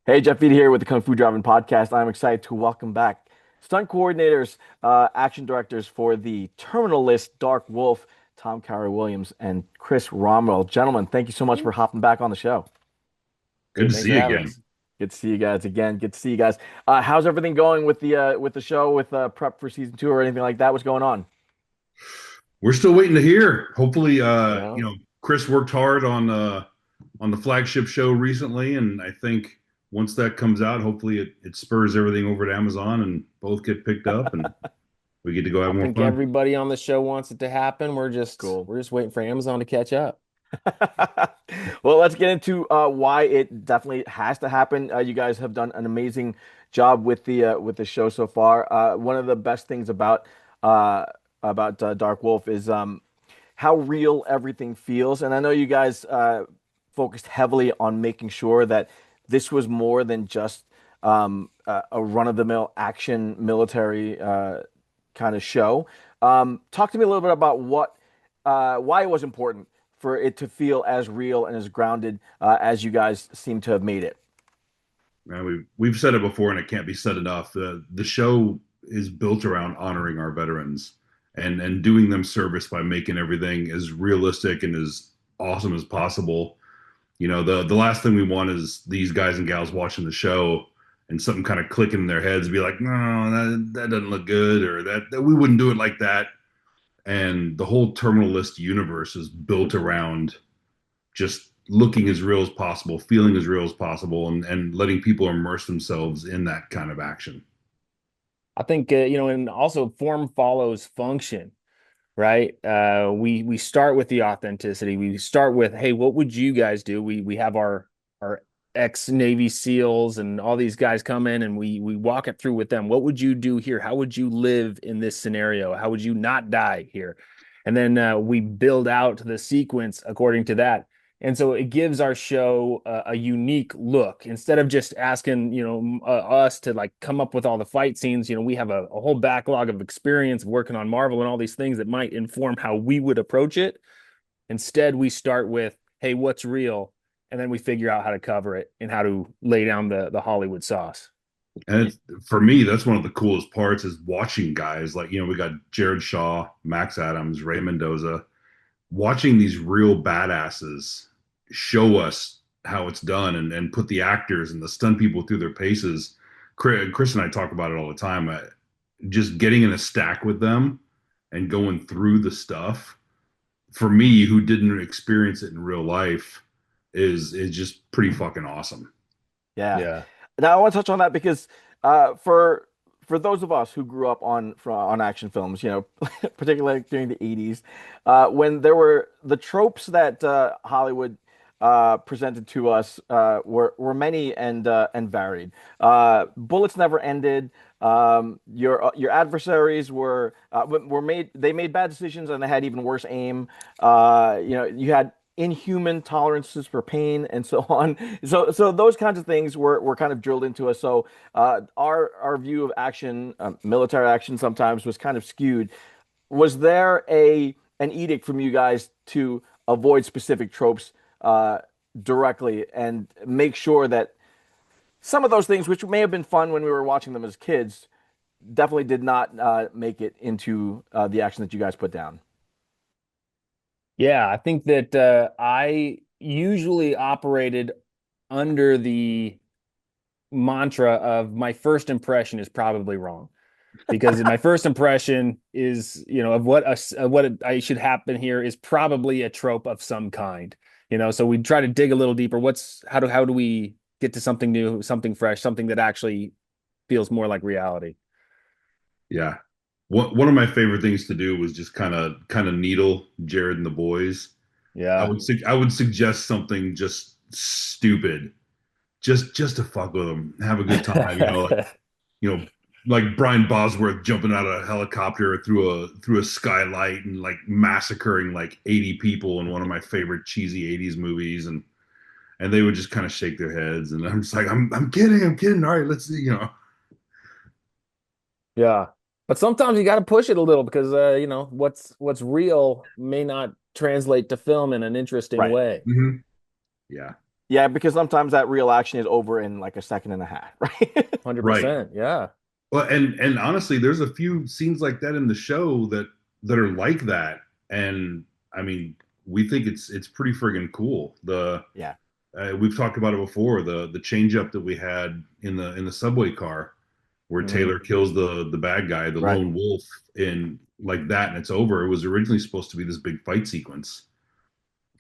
Hey, Jeff Vita here with the Kung Fu Driving Podcast. I'm excited to welcome back stunt coordinators, action directors for the Terminal List, Dark Wolf, Thom Khoury Williams, and Chris Romrell. Gentlemen, thank you so much for hopping back on the show. Good Hey, to thanks see for you having again. us. Good to see you guys again. Good to see you guys. How's everything going with the show, with prep for season two or anything like that? What's going on? We're still waiting to hear. Hopefully, Yeah. Chris worked hard on the flagship show recently, and I think once that comes out, hopefully it spurs everything over to Amazon and both get picked up and we get to go I have more think fun. everybody on the show wants it to happen. We're just Cool. we're just waiting for Amazon to catch up. Well, let's get into why it definitely has to happen. You guys have done an amazing job with the show so far. One of the best things uh, about Dark Wolf is how real everything feels. And I know you guys focused heavily on making sure that this was more than just a run-of-the-mill action military kind of show. Talk to me a little bit about why it was important for it to feel as real and as grounded as you guys seem to have made it. Man, we've said it before, and it can't be said enough. The show is built around honoring our veterans and doing them service by making everything as realistic and as awesome as possible. The last thing we want is these guys and gals watching the show and something kind of clicking in their heads, be like, no, that doesn't look good, or that we wouldn't do it like that. And the whole Terminal List universe is built around just looking as real as possible, feeling as real as possible, and letting people immerse themselves in that kind of action. I think and also form follows function, right? We start with the authenticity. We start with, hey, what would you guys do? We have our ex Navy SEALs and all these guys come in and we walk it through with them. What would you do here? How would you live in this scenario? How would you not die here? And then we build out the sequence according to that. And so it gives our show a unique look. Instead of just asking, us to like come up with all the fight scenes, we have a whole backlog of experience working on Marvel and all these things that might inform how we would approach it. Instead, we start with, hey, what's real? And then we figure out how to cover it and how to lay down the Hollywood sauce. And for me, that's one of the coolest parts is watching guys like, we got Jared Shaw, Max Adams, Ray Mendoza, watching these real badasses show us how it's done and put the actors and the stunt people through their paces. Chris and I talk about it all the time. Just getting in a stack with them and going through the stuff for me, who didn't experience it in real life, is just pretty fucking awesome. Yeah. Yeah. Now I want to touch on that because uh, for for those of us who grew up on action films, particularly during the 80s, when there were the tropes that Hollywood presented to us were many and varied. Bullets never ended. Your adversaries were made they made bad decisions and they had even worse aim. You had inhuman tolerances for pain and so on. So those kinds of things were kind of drilled into us. So our view of action, military action, sometimes was kind of skewed. Was there a an edict from you guys to avoid specific tropes uh, directly and make sure that some of those things, which may have been fun when we were watching them as kids, definitely did not make it into the action that you guys put down? Yeah, I think that I usually operated under the mantra of my first impression is probably wrong because my first impression is, of I should happen here is probably a trope of some kind. So we try to dig a little deeper. How do we get to something new, something fresh, something that actually feels more like reality? Yeah. One of my favorite things to do was just kind of needle Jared and the boys. Yeah. I would suggest something just stupid, just to fuck with them, have a good time. You know, like Brian Bosworth jumping out of a helicopter through a skylight and like massacring like 80 people in one of my favorite cheesy 80s movies, and they would just kind of shake their heads, and I'm just like, I'm kidding, I'm kidding. All right, let's see. Yeah. But sometimes you got to push it a little because what's real may not translate to film in an interesting Right. way. Mhm. Yeah. Yeah, because sometimes that real action is over in like a second and a half, right? 100%. Yeah. Well, and honestly, there's a few scenes like that in the show that are like that, and I mean, we think it's pretty friggin' cool. The Yeah. we've talked about it before. The change up that we had in the subway car, where Mhm. Taylor kills the bad guy, the Right. lone wolf, in like that, and it's over. It was originally supposed to be this big fight sequence,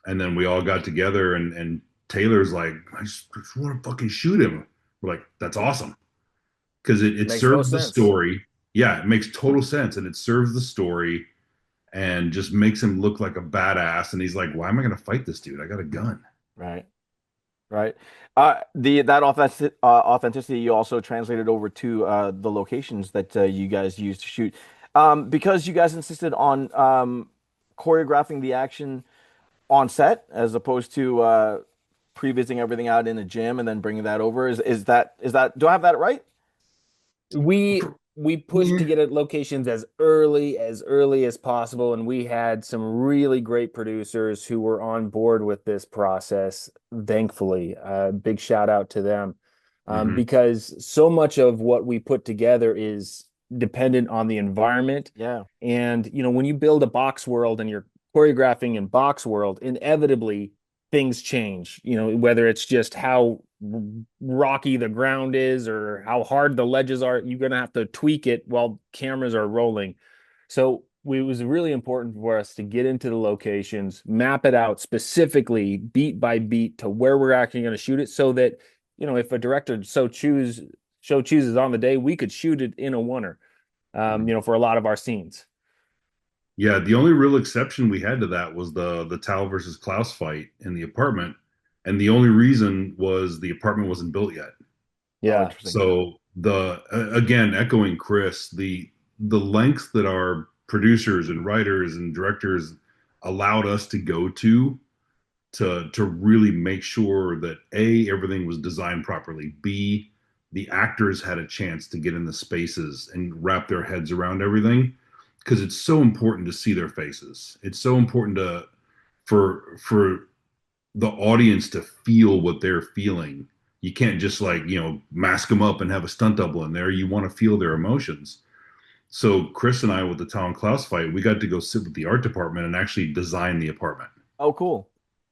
and then we all got together, and Taylor's like, I just want to fucking shoot him. We're like, that's awesome because it Makes total serves the sense. story. Yeah, it makes total sense, and it serves the story, and just makes him look like a badass. And he's like, why am I going to fight this dude? I got a gun. Right. Right. The that authenticity you also translated over to the locations that you guys used to shoot. Because you guys insisted on choreographing the action on set as opposed to pre-visiting everything out in a gym and then bringing that over. Is that do I have that right? We pushed to Yeah. get at locations as early as possible, and we had some really great producers who were on board with this process. Thankfully, big shout out to them, Hmm. because so much of what we put together is dependent on the environment. Yeah. And when you build a box world and you're choreographing in box world, inevitably things change. Whether it's just how rocky the ground is or how hard the ledges are, you're going to have to tweak it while cameras are rolling. So it was really important for us to get into the locations, map it out specifically beat by beat to where we're actually going to shoot it, so that if a director chooses on the day, we could shoot it in a oneer, for a lot of our scenes. Yeah, the only real exception we had to that was the Tal versus Klaus fight in the apartment, and the only reason was the apartment wasn't built yet. Oh, Yeah. interesting. So the again, echoing Chris, the lengths that our producers and writers and directors allowed us to go to really make sure that A, everything was designed properly, B, the actors had a chance to get in the spaces and wrap their heads around everything, because it's so important to see their faces. It's so important to for the audience to feel what they're feeling. You can't just like, mask them up and have a stunt double in there. You want to feel their emotions. So Chris and I, with the Tom Klaus fight, we got to go sit with the art department and actually design the apartment. Oh, cool.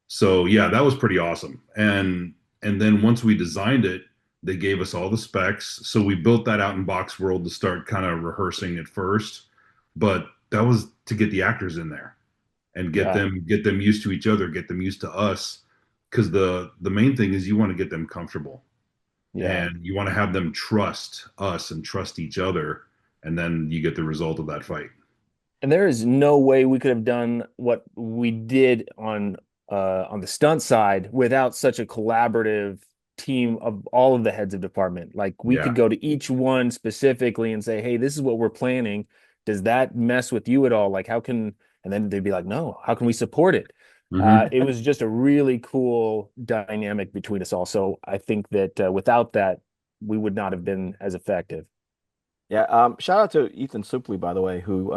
So yeah, that was pretty awesome. And then once we designed it, they gave us all the specs. So we built that out in Box World to start kind of rehearsing at first. But that was to get the actors in there and Yeah. get them used to each other, get them used to us. Because the main thing is you want to get them comfortable Yeah. and you want to have them trust us and trust each other. And then you get the result of that fight. And there is no way we could have done what we did on the stunt side without such a collaborative team of all of the heads of department. Like, we could Yeah. go to each one specifically and say, "Hey, this is what we're planning. Does that mess with you at all? Like, how can?" And then they'd be like, "No, how can we support it?" Hmm. It was just a really cool dynamic between us all. So I think that without that, we would not have been as effective. Yeah. Shout out to Ethan Suplee, by the way, who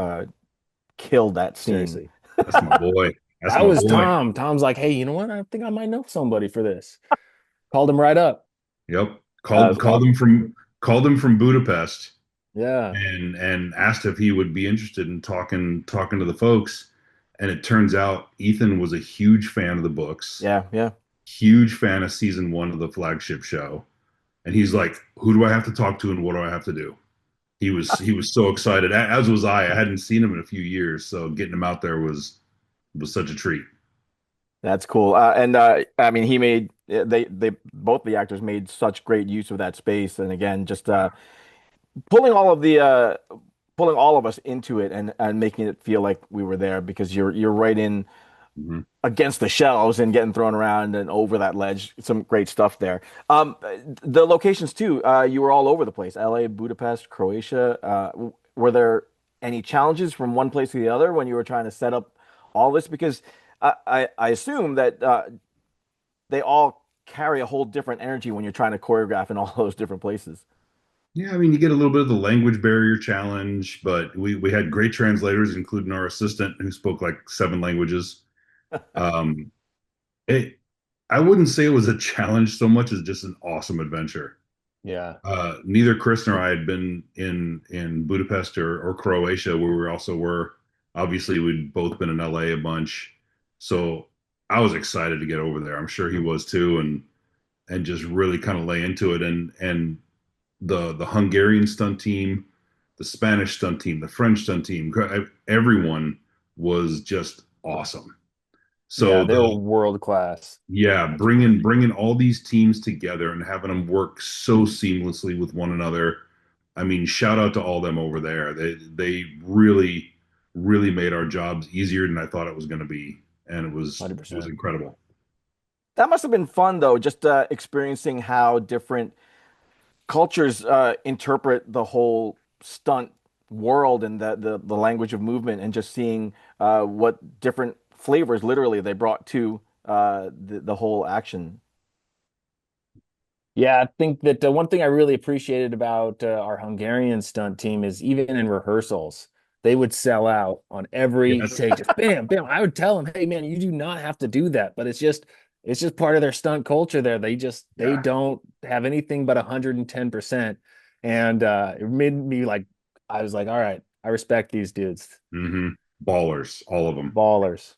killed that scene. Seriously. That's my boy. That's That my was boy. Tom. Tom's like, "Hey, you know what? I think I might know somebody for this." Called him right up. Yep. That was awesome. Called him from Budapest Yeah. and asked if he would be interested in talking to the folks. And it turns out Ethan was a huge fan of the books, Yeah, yeah. huge fan of season one of the flagship show. And he's like, who do I have to talk to and what do I have to do? He was so excited, as was I. I hadn't seen him in a few years, so getting him out there was such a treat. That's cool. And I mean, he made they both the actors made such great use of that space. And again, just pulling all of the pulling all of us into it and making it feel like we were there because you're right in Mhm. against the shelves and getting thrown around and over that ledge. Some great stuff there. The locations too. You were all over the place. LA, Budapest, Croatia. Were there any challenges from one place to the other when you were trying to set up all this? Because I assume that they all carry a whole different energy when you're trying to choreograph in all those different places. Yeah, I mean, you get a little bit of the language barrier challenge, but we had great translators, including our assistant who spoke like seven languages. Um, it I wouldn't say it was a challenge so much as just an awesome adventure. Yeah. Neither Chris nor I had been in Budapest or Croatia, where we also were. Obviously, we'd both been in LA a bunch, so I was excited to get over there. I'm sure he was too, and just really kind of lay into it. And the Hungarian stunt team, the Spanish stunt team, the French stunt team, everyone was just awesome. Yeah, So they're world class. yeah, That's for bringing all these teams together and having them work so seamlessly with one another. I mean, shout out to all them over there. They really made our jobs easier than I thought it was going to be, and it was 100%. incredible. That must have been fun though, just experiencing how different cultures interpret the whole stunt world and the language of movement, and just seeing what different flavors literally they brought to the whole action. Yeah, I think that one thing I really appreciated about our Hungarian stunt team is even in rehearsals, they would sell out on every Yes. take, just bam, bam. I would tell them, hey man, you do not have to do that, but it's just part of their stunt culture there. They Yeah. don't have anything but 110%. And it made me like I was like, all right, I respect these dudes. hmm Ballers, all of them. Ballers.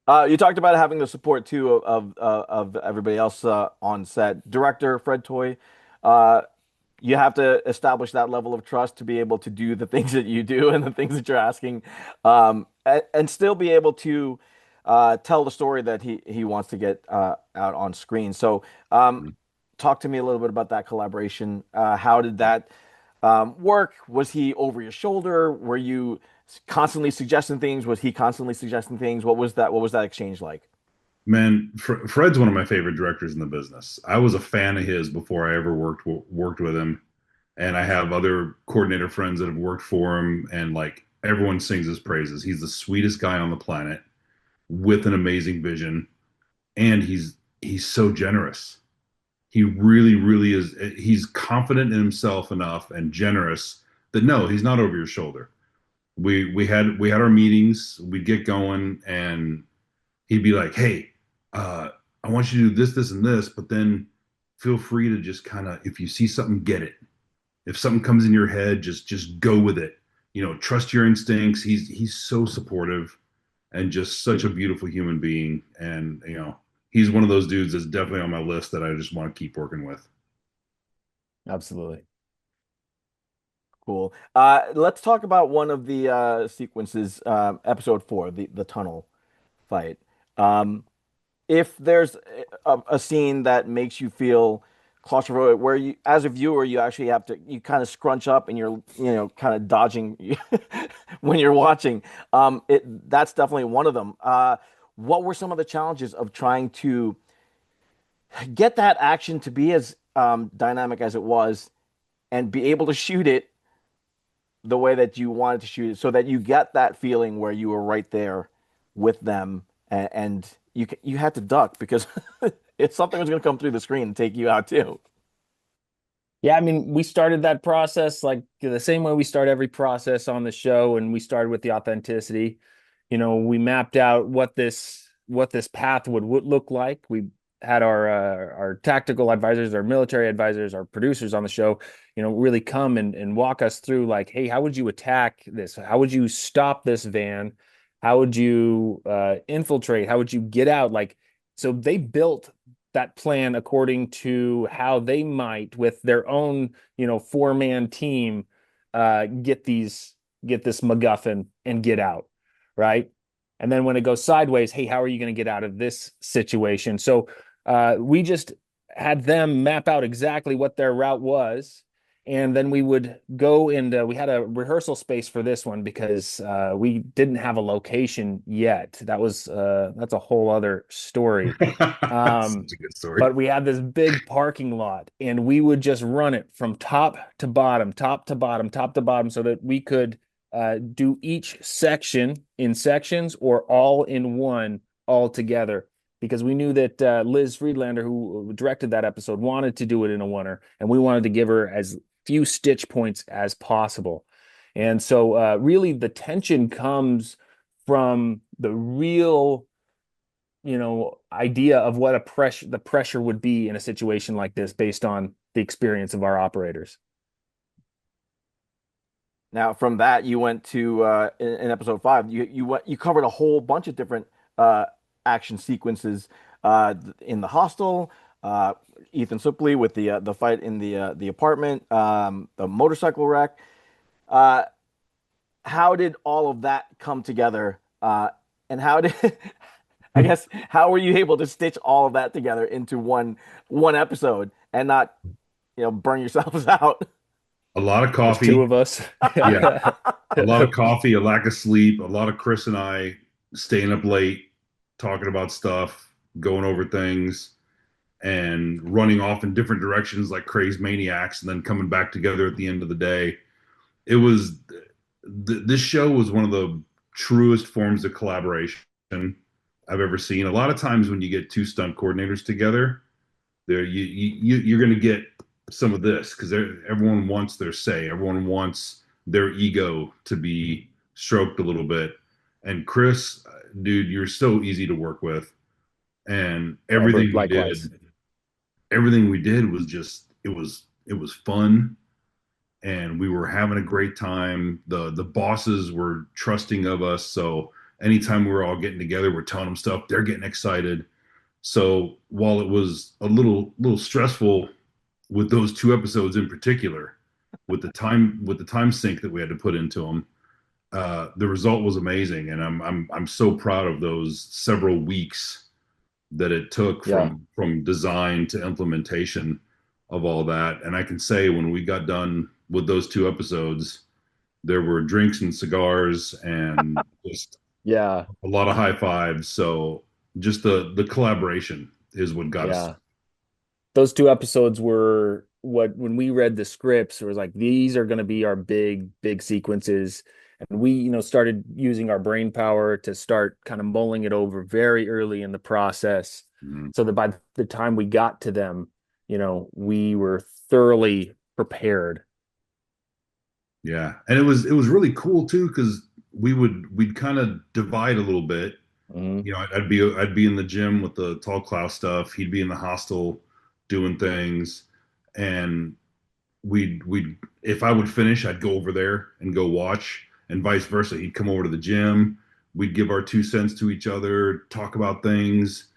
You talked about having the support too of everybody else on set. Director Fred Toy, uh, you have to establish that level of trust to be able to do the things that you do and the things that you're asking, and still be able to tell the story that he wants to get out on screen. So, talk to me a little bit about that collaboration. How did that work? Was he over your shoulder? Were you constantly suggesting things? Was he constantly suggesting things? What was that? What was that exchange like? Man, Fred's one of my favorite directors in the business. I was a fan of his before I ever worked with him, and I have other coordinator friends that have worked for him, and like everyone sings his praises. He's the sweetest guy on the planet with an amazing vision, and he's so generous. He really is. He's confident in himself enough and generous that no, he's not over your shoulder. We had our meetings. We'd get going, and he'd be like, "Hey, I want you to do this, this, and this, but then feel free to just kind of, if you see something, get it. If something comes in your head, just go with it. You know, trust your instincts." He's so supportive and just such a beautiful human being, and he's one of those dudes that's definitely on my list that I just want to keep working with. Absolutely. Cool. Let's talk about one of the sequences, episode 4, the tunnel fight. Um, if there's a scene that makes you feel claustrophobic, where you, as a viewer, you actually have to, you kind of scrunch up and you're, kind of dodging when you're watching, that's definitely one of them. What were some of the challenges of trying to get that action to be as dynamic as it was, and be able to shoot it the way that you wanted to shoot it, so that you get that feeling where you were right there with them, and you had to duck because if something was going to come through the screen and take you out too. Yeah, I mean, we started that process like the same way we start every process on the show, and we started with the authenticity. We mapped out what this path would look like. We had our tactical advisors, our military advisors, our producers on the show, really come and walk us through like, hey, how would you attack this? How would you stop this van? How would you infiltrate? How would you get out? Like, so they built that plan according to how they might, with their own, four-man team, get this MacGuffin and get out, right? And then when it goes sideways, hey, how are you going to get out of this situation? So we just had them map out exactly what their route was. And then we would go and we had a rehearsal space for this one because we didn't have a location yet. That's a whole other story. Such a good story. But we had this big parking lot, and we would just run it from top to bottom, top to bottom, top to bottom, so that we could do each section in sections or all in one all together. Because we knew that Liz Friedlander, who directed that episode, wanted to do it in a oneer, and we wanted to give her as few stitch points as possible. And so, really, the tension comes from the real idea of what the pressure would be in a situation like this based on the experience of our operators. Now, from that, you went to in episode 5. You covered a whole bunch of different uh, action sequences in the hostel. Ethan Suplee with the fight in the apartment, the motorcycle wreck. Uh, how did all of that come together? And how did I guess how were you able to stitch all of that together into one episode and not burn yourselves out? A lot of There's two coffee. of us. Yeah. A lot of coffee, a lack of sleep, a lot of Chris and I staying up late, talking about stuff, going over things, and running off in different directions like crazed maniacs, and then coming back together at the end of the day. It was this show was one of the truest forms of collaboration I've ever seen. A lot of times when you get two stunt coordinators together, you're going to get some of this because everyone wants their say, everyone wants their ego to be stroked a little bit. And Chris, dude, you're so easy to work with, and Robert, likewise. everything we did was just it was fun, and we were having a great time. The bosses were trusting of us, so anytime we were all getting together, we're telling them stuff, they're getting excited. So while it was a little stressful with those two episodes in particular, with the time sink that we had to put into them, the result was amazing, and I'm so proud of those several weeks that it took Yeah. from design to implementation of all that. And I can say when we got done with those two episodes, there were drinks and cigars and just Yeah. a lot of high fives. So just the collaboration is what got us. Yeah. Those two episodes were what, when we read the scripts, it was like, these are going to be our big sequences. And we, started using our brain power to start kind of mulling it over very early in the process, Mhm. so that by the time we got to them, we were thoroughly prepared. Yeah, and it was really cool too because we'd kind of divide a little bit. Mhm. I'd be in the gym with the tall class stuff. He'd be in the hostel doing things, and we'd if I would finish, I'd go over there and go watch, and vice versa. He'd come over to the gym. We'd give our 2 cents to each other, talk about things,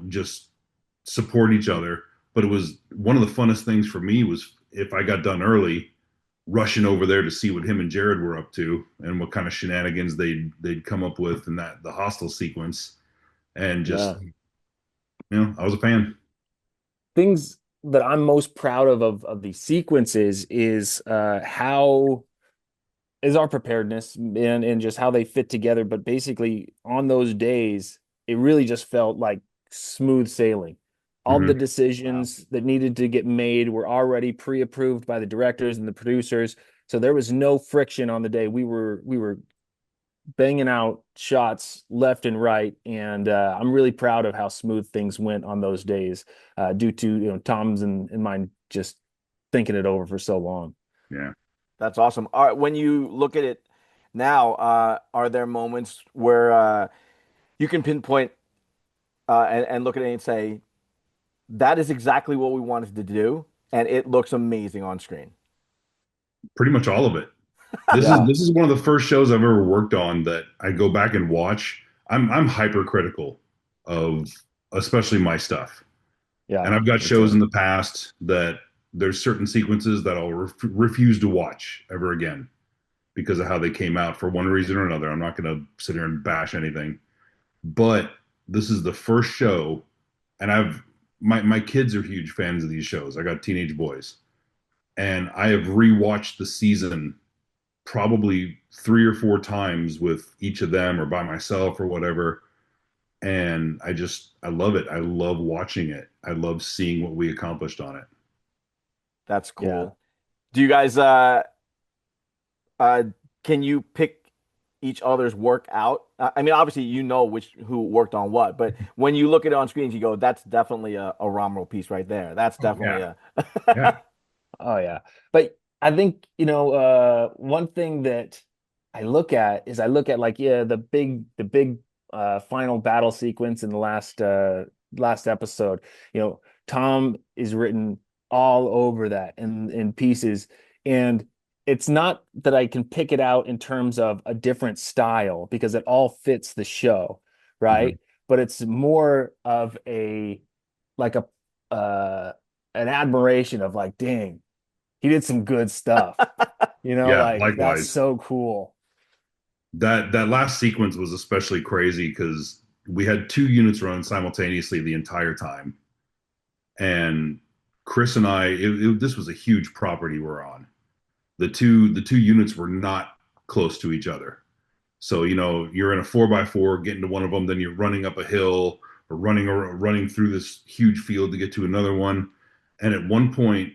just support each other. But it was one of the funnest things for me was if I got done early, rushing over there to see what him and Jared were up to and what kind of shenanigans they'd come up with in that the hostile sequence, and just Yeah. I was a fan. Things that I'm most proud of these sequences is how is our preparedness and just how they fit together. But basically, on those days, it really just felt like smooth sailing. All the Hmm. Wow. decisions that needed to get made were already pre-approved by the directors and the producers, so there was no friction on the day. We were banging out shots left and right, and I'm really proud of how smooth things went on those days, due to Tom's and mine just thinking it over for so long. Yeah. That's awesome. All right, when you look at it now, are there moments where you can pinpoint and look at it and say, that is exactly what we wanted to do, and it looks amazing on screen? Pretty much all of it. This is Yeah, this is one of the first shows I've ever worked on that I go back and watch. I'm hypercritical of especially my stuff. yeah, And I've got me shows too. in the past that there's certain sequences that I'll refuse to watch ever again because of how they came out for one reason or another. I'm not going to sit here and bash anything, but this is the first show, and my kids are huge fans of these shows. I got teenage boys, and I have rewatched the season probably 3 or 4 times with each of them or by myself or whatever. And I love it. I love watching it. I love seeing what we accomplished on it. That's Yeah. cool. Do you guys uh can you pick each other's work out? I mean, obviously you know which who worked on what, but when you look at it on screen, you go, that's definitely a Romero piece right there. That's Oh definitely yeah, a yeah. Oh yeah. But I think, one thing that I look at is, I look at, like, yeah, the big final battle sequence in the last episode, Thom is written all over that in pieces. And it's not that I can pick it out in terms of a different style because it all fits the show, Mhm. right? But it's more of a like a uh an admiration of like, dang, he did some good stuff. Yeah, Like that's likewise. so cool. That last sequence was especially crazy because we had two units running simultaneously the entire time, and Chris and I, this was a huge property we're on. The two units were not close to each other. So you're in a 4x4, getting to one of them, then you're running up a hill or running through this huge field to get to another one. And at one point,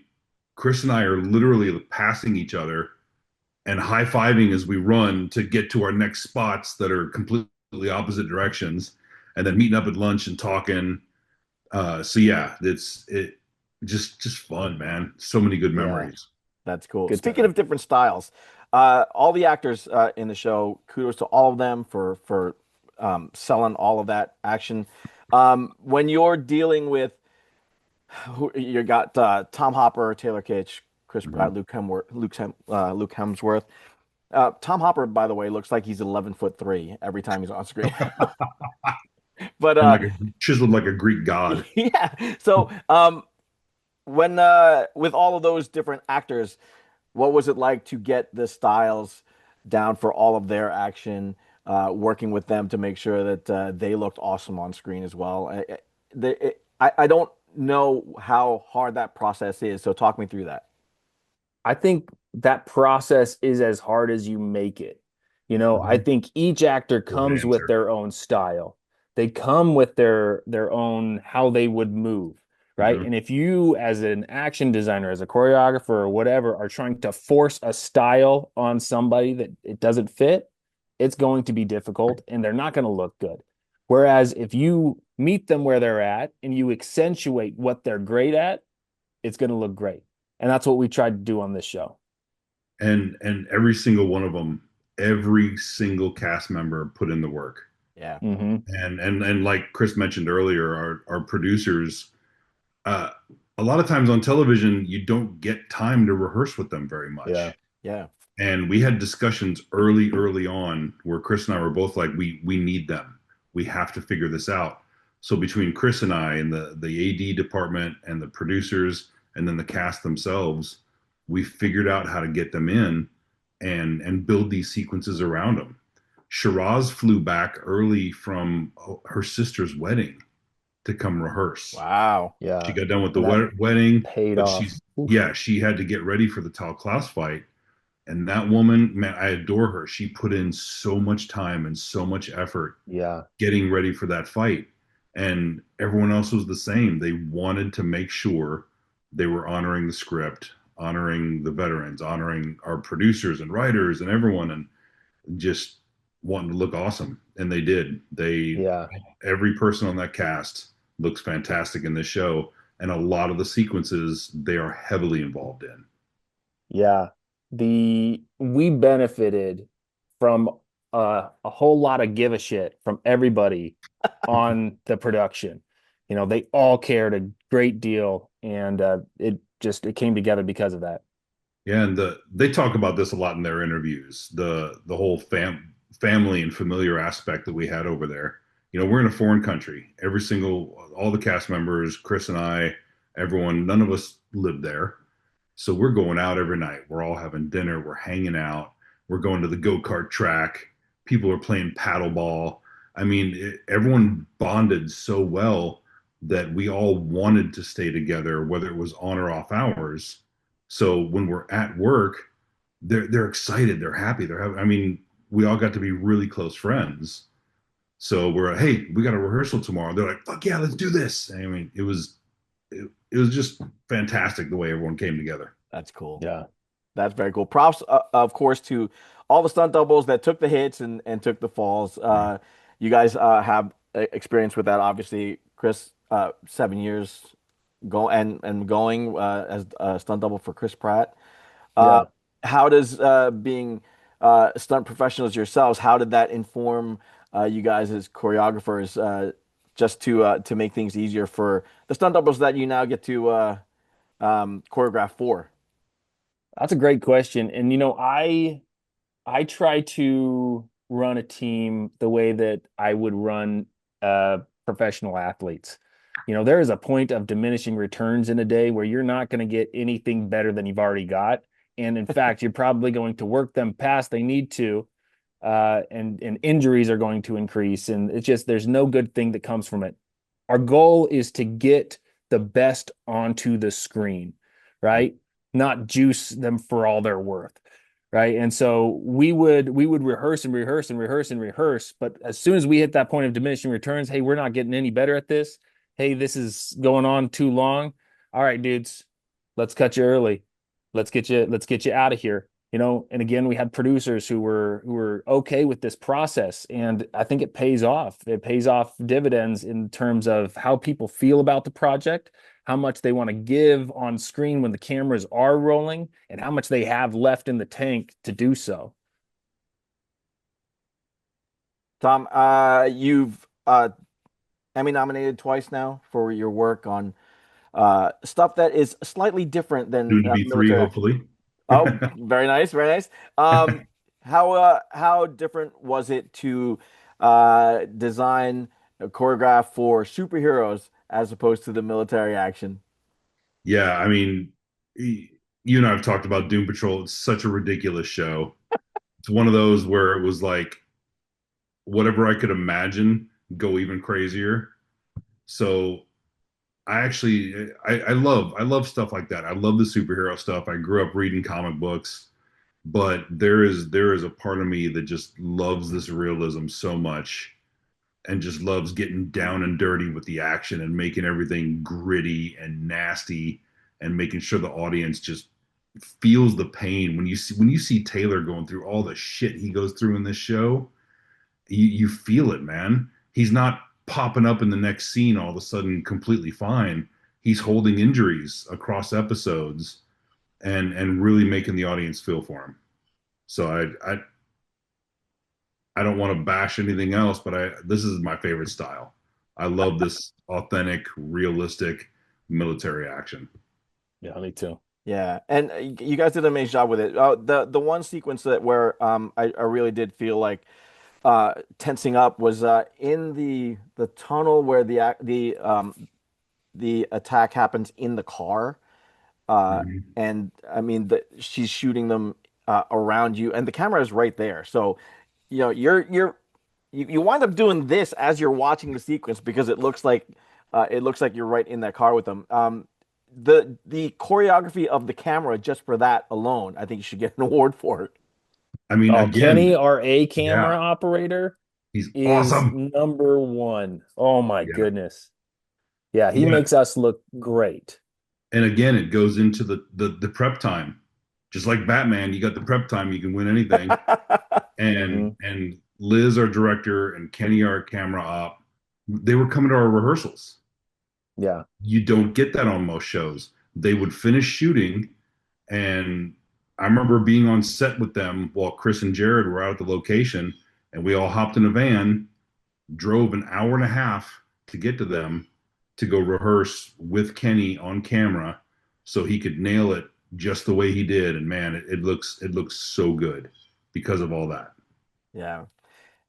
Chris and I are literally passing each other and high fiving as we run to get to our next spots that are completely opposite directions, and then meeting up at lunch and talking. So yeah, it just fun, man. So many good Yeah, memories. That's cool. good Speaking time. of different styles, all the actors in the show, kudos to all of them for selling all of that action. When you're dealing with who you got Tom Hopper, Taylor Kitsch, Chris Mhm. Pratt, Luke Hemsworth. Tom Hopper, by the way, looks like he's 11'3" every time he's on screen. But And like chiseled like a Greek god. yeah. So when with all of those different actors, what was it like to get the styles down for all of their action, working with them to make sure that they looked awesome on screen as well? I don't know how hard that process is, so talk me through that. I think that process is as hard as you make it. I Mhm. think each actor Good comes with answer. their own style. They come with their own how they would move, right? Mhm. And if you as an action designer, as a choreographer or whatever are trying to force a style on somebody that it doesn't fit, it's going to be difficult and they're not going to look good. Whereas if you meet them where they're at and you accentuate what they're great at, it's going to look great. And that's what we tried to do on this show. And every single one of them, every single cast member put in the work. Yeah. Hmm. And like Chris mentioned earlier, our producers, uh, a lot of times on television, you don't get time to rehearse with them very Yeah. much. Yeah. And we had discussions early on where Chris and I were both like, we need them. We have to figure this out. So between Chris and I and the AD department and the producers and then the cast themselves, we figured out how to get them in and build these sequences around them. Shiraz flew back early from her sister's wedding to come rehearse. Wow. She Yeah. got done with the And that wedding, paid but off. Oof. she had to get ready for the Tall Klaus fight. And that woman, man, I adore her. She put in so much time and so much effort Yeah. getting ready for that fight. And everyone else was the same. They wanted to make sure they were honoring the script, honoring the veterans, honoring our producers and writers and everyone, and just wanting to look awesome. And they did. Yeah. Every person on that cast looks fantastic in this show. And a lot of the sequences they are heavily involved in. Yeah. We benefited from a whole lot of give a shit from everybody on the production. They all cared a great deal and it came together because of that. Yeah, and they talk about this a lot in their interviews. The whole family and familiar aspect that we had over there. We're in a foreign country. All the cast members, Chris and I, everyone, none of us lived there. So we're going out every night. We're all having dinner. We're hanging out. We're going to the go-kart track. People are playing paddleball. I mean, everyone bonded so well that we all wanted to stay together, whether it was on or off hours. So when we're at work, they're excited, they're happy, they're having. I mean, we all got to be really close friends. So we're like, hey, we got a rehearsal tomorrow. They're like, fuck yeah, let's do this. I mean, it was just fantastic the way everyone came together. That's cool. Yeah. That's very cool. Props, of course, to all the stunt doubles that took the hits and took the falls. You guys have experience with that, obviously. Chris, 7 years and going as a stunt double for Chris Pratt. Uh, Yeah. how does being stunt professionals yourselves, how did that inform you guys as choreographers, just to make things easier for the stunt doubles that you now get to choreograph for? That's a great question. And I try to run a team the way that I would run professional athletes. There is a point of diminishing returns in a day where you're not going to get anything better than you've already got. And in fact, you're probably going to work them past they need to, and injuries are going to increase. And it's just there's no good thing that comes from it. Our goal is to get the best onto the screen, right? Not juice them for all they're worth, right? And so we would rehearse and rehearse and rehearse and rehearse, but as soon as we hit that point of diminishing returns, hey, we're not getting any better at this. Hey, this is going on too long. All right, dudes, let's cut you early. Let's get you out of here. And again, we had producers who were okay with this process, and I think it pays off. It pays off dividends in terms of how people feel about the project, how much they want to give on screen when the cameras are rolling, and how much they have left in the tank to do so. Tom, you've Emmy nominated twice now for your work on stuff that is slightly different than Soon to be three, military action. hopefully. Oh, very nice, very nice. How different was it to design a choreograph for superheroes as opposed to the military action? Yeah, I mean, you and I have talked about Doom Patrol. It's such a ridiculous show. It's one of those where it was like whatever I could imagine, go even crazier. So I love stuff like that. I love the superhero stuff. I grew up reading comic books, but there is a part of me that just loves this realism so much and just loves getting down and dirty with the action and making everything gritty and nasty and making sure the audience just feels the pain when you see Taylor going through all the shit he goes through in this show. You feel it, man. He's not popping up in the next scene all of a sudden completely fine. He's holding injuries across episodes and really making the audience feel for him. So I don't want to bash anything else, but this is my favorite style. I love this authentic, realistic military action. Yeah, me too. Yeah, and you guys did an amazing job with it. The one sequence that where I really did feel like tensing up was in the tunnel where the attack happens in the car. Mhm. And I mean, she's shooting them around you, and the camera is right there. So, you wind up doing this as you're watching the sequence because it looks like you're right in that car with them. The choreography of the camera just for that alone, I think you should get an award for it. I mean, Oh, Kenny, again, our A camera yeah, operator, he's is awesome. number one. Oh my Yeah, goodness. Yeah, he yeah. makes us look great. And again, it goes into the prep time. Just like Batman, you got the prep time, you can win anything. And Hmm. and Liz, our director, and Kenny, our camera op, they were coming to our rehearsals. Yeah. You don't get that on most shows. They would finish shooting, and I remember being on set with them while Chris and Jared were out at the location, and we all hopped in a van, drove an hour and a half to get to them to go rehearse with Kenny on camera so he could nail it just the way he did. And man, it looks so good because of all that. Yeah.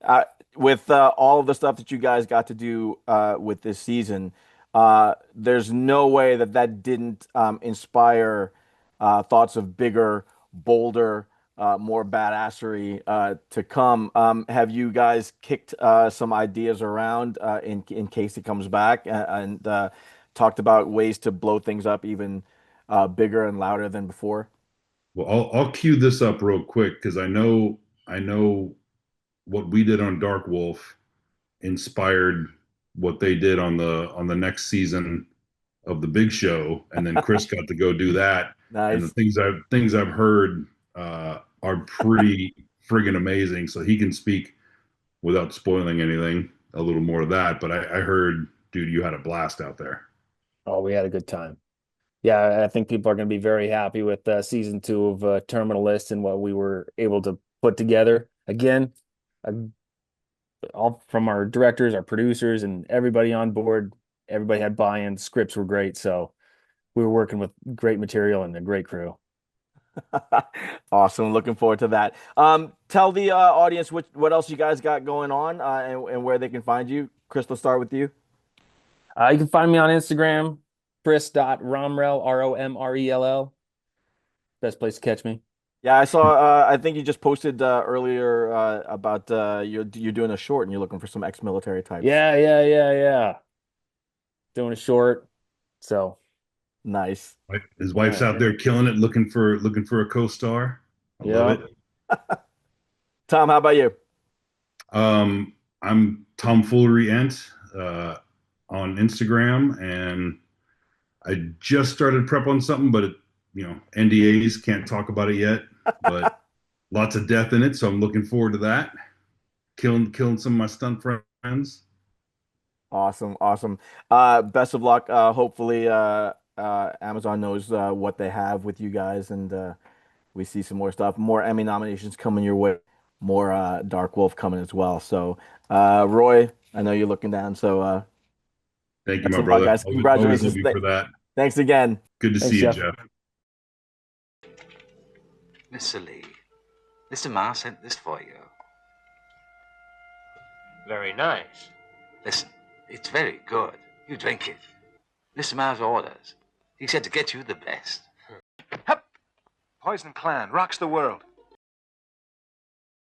uh, with all of the stuff that you guys got to do with this season, there's no way that that didn't inspire thoughts of bigger, bolder, more badassery to come. Have you guys kicked some ideas around in case it comes back and talked about ways to blow things up even bigger and louder than before? Well, I'll cue this up real quick because I know what we did on Dark Wolf inspired what they did on the next season of the Big Show, and then Chris got to go do that. And the Nice. things I've heard are pretty friggin' amazing. So he can speak without spoiling anything a little more of that. But I heard, dude, you had a blast out there. Oh, we had a good time. Yeah, I think people are going to be very happy with season two of Terminal List and what we were able to put together. Again, a all from our directors, our producers, and everybody on board. Everybody had buy-in. Scripts were great, so we were working with great material and a great crew. Awesome. Looking forward to that. Tell the audience what else you guys got going on and where they can find you. Chris, let's start with you. You can find me on Instagram, chris.romrell, ROMRELL. Best place to catch me. Yeah, I saw. I think you just posted earlier about you're doing a short and you're looking for some ex-military types. Yeah. Doing a short. So Nice. His yeah, wife's out there killing it, looking for a co-star. I love yeah. it. Tom, how about you? I'm Thom Khoury on Instagram, and I just started prep on something, but NDAs, can't talk about it yet. But lots of death in it, so I'm looking forward to that. Killing some of my stunt friends. Awesome, awesome. Best of luck. Hopefully, Amazon knows what they have with you guys, and we see some more stuff. More Emmy nominations coming your way. More Dark Wolf coming as well. So, Roy, I know you're looking down. So, Thank you, best my of luck, brother. guys. Always Congratulations. looking for that. Thanks again. Good to Thanks, see you, Jeff. Jeff. Mr. Lee, Mr. Ma sent this for you. Very nice. Listen, it's very good. You drink it. Mr. Ma's orders. He said to get you the best. Hup! Poison Clan rocks the world.